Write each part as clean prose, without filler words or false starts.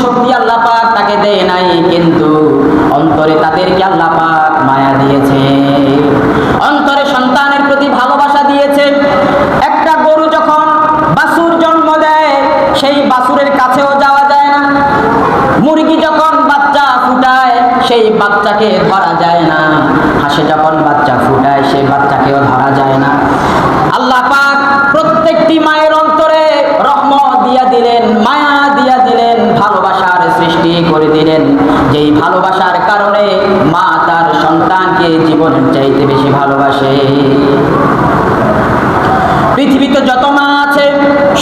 শক্তি আল্লাহ পাক তাকে দেয় নাই, কিন্তু অন্তরে তাদেরকে আল্লাহ পাক মায়া দিয়েছে, অন্তরে সন্তানের প্রতি ভালোবাসা দিয়েছে। একটা গরু যখন বাছুর জন্ম দেয়, সেই বাছুরের কাছেও যাওয়া যায় না। মুরগি যখন বাচ্চা ফুটায়, সেই বাচ্চাকে ধরা যায় না। হাঁসে যখন বাচ্চা ফুটায়, সেই বাচ্চাকেও ধরা যায় না। আল্লাহ পাক প্রত্যেকটি মায়ের অন্তরে রহমত দিয়া দিলেন, মায়া দিয়া দিলেন, ভালোবাসার সৃষ্টি করে দিলেন, যেই ভালোবাসার কারণে মা তার সন্তানকে জীবনের চাইতে বেশি ভালোবাসে। পৃথিবীতে যত মা আছে,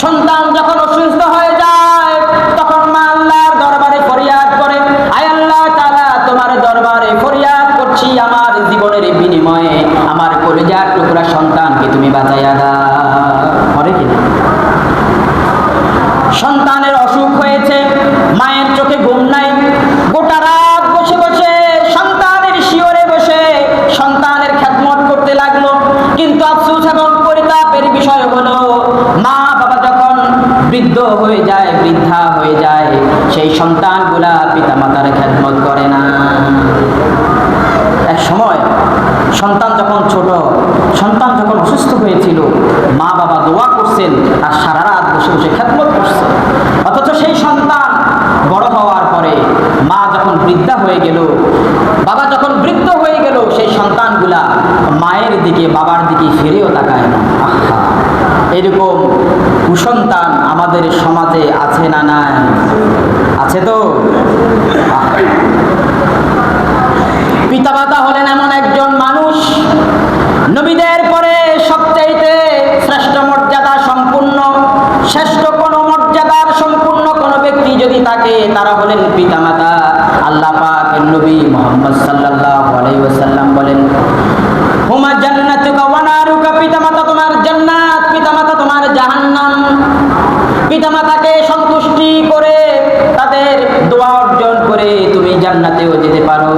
সন্তান যখন অসুস্থ হয়ে যায়, তখন মা আল্লাহর দরবারে ফরিয়াদ করে, আয় আল্লাহ তাআলা, তোমার দরবারে ফরিয়াদ করছি, আমার জীবনের বিনিময়ে আমার কলিজার টুকরা সন্তানকে তুমি বাঁচাইয়া দাও। করে কি? সন্তানের অসুখ হয়েছে, মায়ের চোখে ঘুম নাই, গোটা রাত বসে বসে সন্তানের শিয়রে বসে সন্তানের খেদমত করতে লাগলো। কিন্তু আফসোস এবং পরিতাপের বিষয় হলো, মা বাবা যখন বৃদ্ধ হয়ে যায়, বৃদ্ধা হয়ে যায়, সেই সন্তানগুলা পিতা মাতার খেদমত করে না। এক সময় সন্তান যখন ছোট, সন্তান যখন অসুস্থ হয়েছিল, মা বাবা দোয়া করছেন আর সারা রাত বসে বসে খেদমত করছে। অথচ সেই সন্তান বড় হওয়ার পরে মা যখন বৃদ্ধা হয়ে গেল, বাবা যখন বৃদ্ধ হয়ে গেল, সেই সন্তানগুলা মায়ের দিকে বাবার দিকে ফিরেও তাকায় না। আহা, এরকম কুসন্তান আমাদের সমাজে আছে না নাই? আছে তো। পিতামাতা হলেন এমন একজন মানুষ, নবীদের পরে সবচাইতে শ্রেষ্ঠ মর্যাদা সম্পূর্ণ, শ্রেষ্ঠ কোন মর্যাদার সম্পূর্ণ কোন ব্যক্তি যদি থাকে, তারা হলেন পিতামাতা। আল্লাহ পাকের নবী মুহাম্মদ সাল্লাল্লাহু আলাইহি ওয়াসাল্লাম বলেন, হুমা জান্নাতুকা ওয়া নারুকা, পিতামাতা তোমার জান্নাত, পিতামাতা তোমার জাহান্নাম। পিতামাতাকে সন্তুষ্টি করে, তাদের দোয়া অর্জন করে তুমি জান্নাতেও যেতে পারো,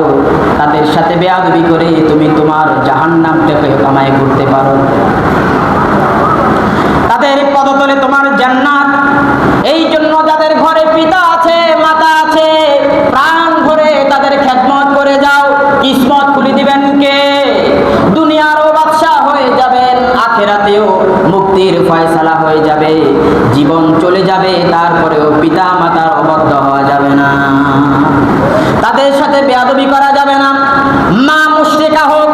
তাদের সাথে বেয়াদবি করে তুমি তোমার জাহান্নামটাকে কামাই করতে পারো। তাদের পদতলে তোমার জান্নাত। এই জন্য যাদের ঘরে পিতা আছে, মাতা আছে, প্রাণ ভরে তাদের খেদমত করে যাও। কিসমত খুলে দিবেন কে? দুনিয়ারও বাদশা হয়ে যাবেন, আখিরাতেও মুক্তির ফয়সালা হয়ে যাবে। জীবন চলে যাবে, তারপরেও পিতা মাতার অবাধ্য হওয়া যাবে না, তাদের সাথে বেয়াদবি করা যাবে না। মা মুশরিকা হোক,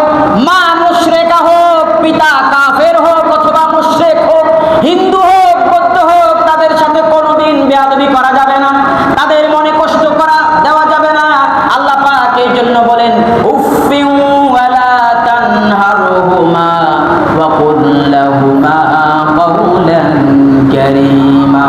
মা মুশরিকা হোক, পিতা কাফের হোক অথবা মুশরিক হোক, হিন্দু হোক, বৌদ্ধ হোক, তাদের সাথে কোনোদিন বেয়াদবি করা যাবে না, তাদের মনে কষ্ট করা দেওয়া যাবে না। আল্লাহ পাক এই জন্য বলেন, উফফিউ ওয়ালা তানহারহুমা ওয়া কুল লাহুমা কাওলান কারীমা।